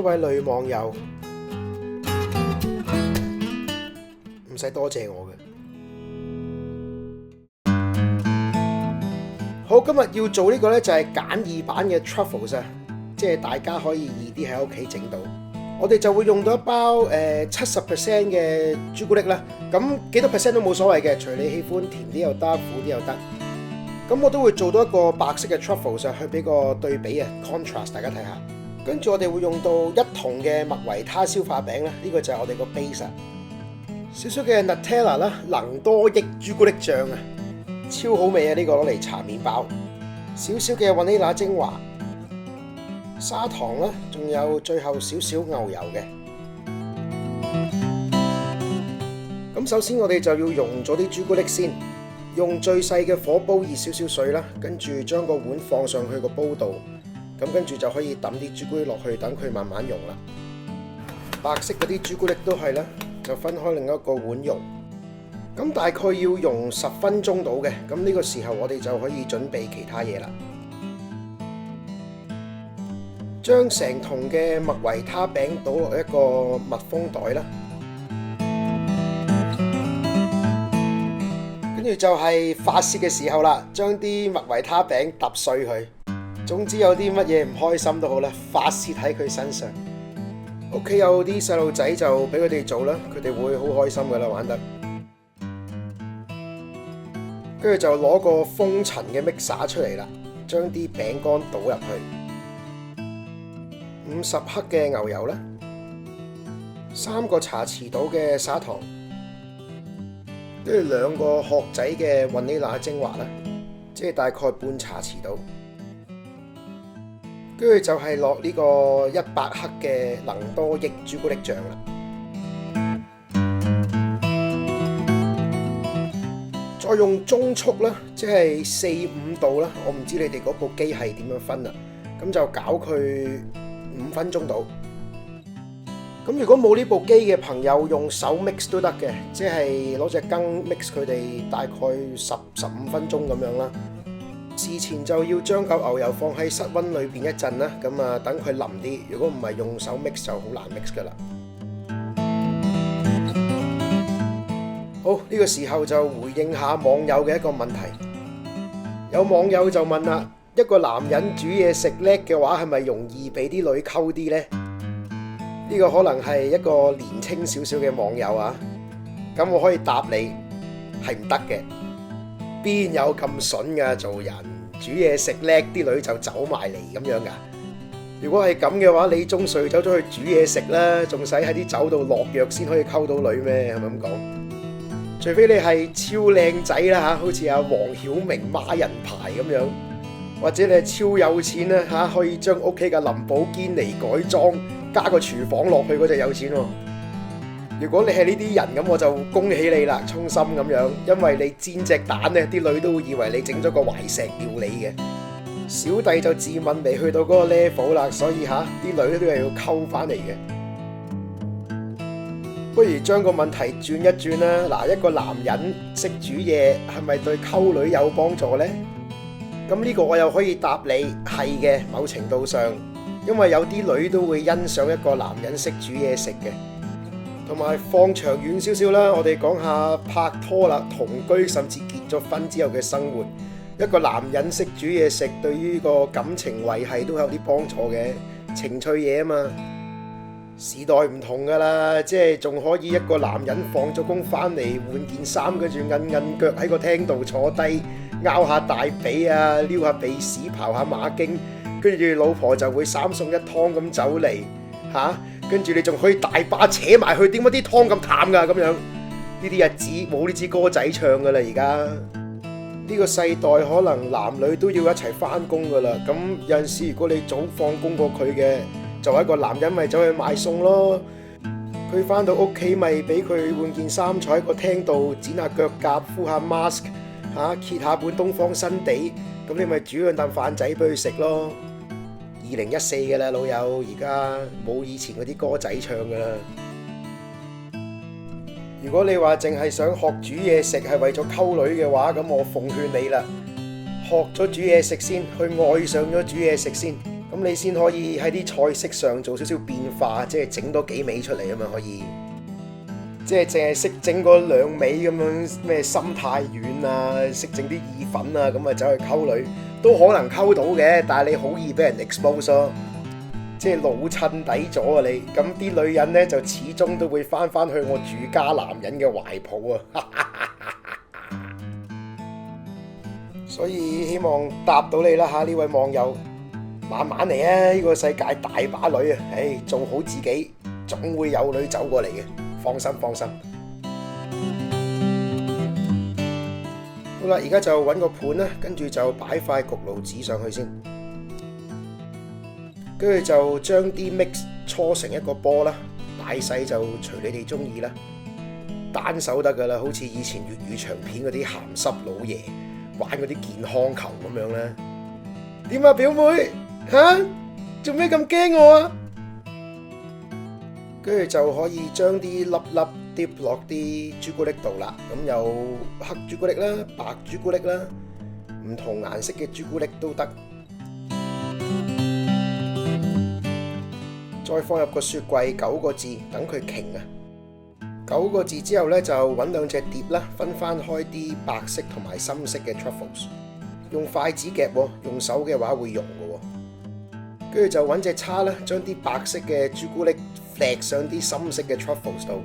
位女網友，唔使多謝我嘅。好，今日要做呢個呢，就係簡易版嘅 truffles 啊，即係大家可以易啲喺屋企整到。我哋就會用到一包70% 嘅朱古力啦，咁幾多 percent 都冇所謂嘅，隨你喜歡甜啲又得，苦啲又得。咁我都會做到一個白色嘅 truffles 去俾個對比啊 contrast， 大家睇下。跟住我哋會用到1筒嘅麥維他消化餅啦，呢個就係我哋個 base 啊。少少嘅 Nutella 啦，能多益朱古力醬啊，超好味啊！呢個攞嚟搽麵包。少少嘅雲呢拿精華。砂糖啦，仲有最後少少牛油嘅。咁首先我哋就要溶咗啲朱古力先，用最細嘅火煲熱少少水啦，跟住將個碗放上去個煲度，咁跟住就可以揼啲朱古力落去，等佢慢慢溶啦。白色嗰啲朱古力都係啦，就分開另一個碗溶。咁大概要溶10分鐘到嘅，咁呢個時候我哋就可以準備其他嘢啦。將成桶嘅麥維他餅倒落一個密封袋啦，跟住就係發泄嘅時候啦，將啲麥維他餅揼碎佢。總之有啲乜嘢唔開心都好啦，發泄喺佢身上。屋企有啲細路仔就俾佢哋做啦，佢哋會好開心噶啦，玩得。跟住就攞個封塵嘅 mixer 出嚟啦，將啲餅乾倒入去。50克嘅牛油啦，3個茶匙到嘅砂糖，跟住2個殼仔嘅雲呢拿精華啦，即係大概半茶匙到。跟住就係落呢個100克嘅能多益朱古力醬啦，再用中速啦，即係4-5度啦，我唔知你哋嗰部機係點樣分啦，咁就攪佢5分鐘到。咁如果冇呢部機嘅朋友，用手 mix 都得嘅，即係攞隻羹 mix 佢哋大概10-15分鐘咁樣啦。事前就要將嚿牛油放喺室溫裏邊一陣啦，咁啊等佢腍啲。如果唔係用手 mix 就好難 mix 噶啦。好，呢個時候就回應下網友嘅一個問題。有網友就問啦，一個男人煮嘢食叻嘅話，係咪容易俾啲女溝啲呢？呢個可能係一個年青少少嘅網友啊。咁我可以答你，係唔得嘅。邊有咁筍噶？做人煮嘢食叻，啲女就走埋嚟咁樣噶？如果係咁嘅話，李宗瑞走咗去煮嘢食啦，仲使喺啲酒度落藥先可以溝到女咩？係咪咁講？除非你係超靚仔啦嚇，好似阿黃曉明孖人牌咁樣。或者你係超有錢啦嚇，可以將屋企嘅林寶堅尼改裝，加個廚房落去嗰隻有錢喎。如果你係呢啲人咁，我就恭喜你啦，衷心咁樣，因為你煎隻蛋咧，啲女都會以為你整咗個懷石料理嘅。小弟就自問未去到嗰個 level 啦，所以嚇啲女都係要溝翻嚟嘅。不如將個問題轉一轉啦，嗱，一個男人識煮嘢係咪對溝女有幫助呢？咁呢個我又可以答你係嘅，某程度上，因為有啲女都會欣賞一個男人識煮嘢食嘅。同埋放長遠少少啦，我哋講下拍拖啦、同居甚至結咗婚之後嘅生活。一個男人識煮嘢食，對於個感情維繫都有啲幫助嘅，情趣嘢啊嘛。時代唔同噶啦，即係仲可以一個男人放咗工翻嚟換件衫，跟住韌韌腳喺個廳度坐低，拗下大髀啊，撩下鼻屎，刨下馬經，跟住老婆就會3餸1湯咁走嚟嚇，跟住你仲可以大把扯埋去，點解啲湯咁淡噶咁樣？呢啲日子冇呢支歌仔唱噶啦，而家呢個世代可能男女都要一齊翻工噶啦，咁有陣時如果你早放工過佢嘅，作為一個男人咪走去買餸咯，佢翻到屋企咪俾佢換件衫，坐喺個廳度剪下腳甲，敷下 mask 嚇，揭下本東方新地，咁你咪煮兩啖飯仔俾佢食咯。2014嘅啦，老友，而家冇以前嗰啲歌仔唱噶啦。如果你話淨係想學煮嘢食係為咗溝女嘅話，咁我奉勸你啦，學咗煮嘢食先，去愛上咗煮嘢食先，咁你先可以喺啲菜式上做少少變化，即係整多幾味出嚟啊嘛，可以。即係淨係識整嗰兩味咁樣，咩心太軟啊，識整啲意粉啊，咁啊走去溝女都可能溝到嘅，但係你好易俾人 expose 咯，即係老襯底咗啊你。咁啲女人咧就始終都會翻去我住家男人嘅懷抱啊！所以希望答到你啦嚇，呢位網友，慢慢嚟啊！呢個世界大把女啊，做好自己，總會有女走過嚟嘅。放心放心。好啦，而家就揾個盤啦，跟住就擺塊焗爐紙上去先，跟住就將啲 mix 搓成一個波啦，大細就隨你哋中意啦，單手得噶啦，好似以前粵語長片嗰啲鹹濕老爺玩嗰啲健康球咁樣啦。點啊表妹嚇？做咩咁驚我啊？跟住就可以將啲粒粒跌落啲朱古力度啦。咁有黑朱古力啦、白朱古力啦，唔同顏色嘅朱古力都得。再放入個雪櫃9個字，等佢凝啊。9個字之後呢，就揾兩隻碟啦，分翻開啲白色同埋深色嘅 truffles， 用筷子夾喎，用手嘅話會溶嘅喎。跟住就揾隻叉啦，將啲白色嘅朱古力掟上啲深色嘅 truffles 度，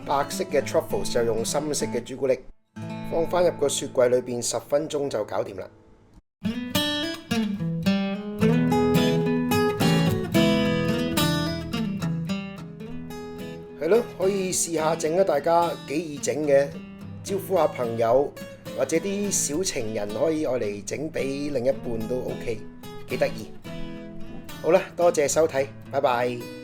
白色嘅 truffles 就用深色嘅朱古力放翻入個雪櫃裏邊10分鐘就搞掂啦。係咯，可以試下整啊！大家幾易整嘅，招呼下朋友或者啲小情人可以愛嚟整俾另一半都 OK，幾得意。好啦，多謝收睇，拜拜。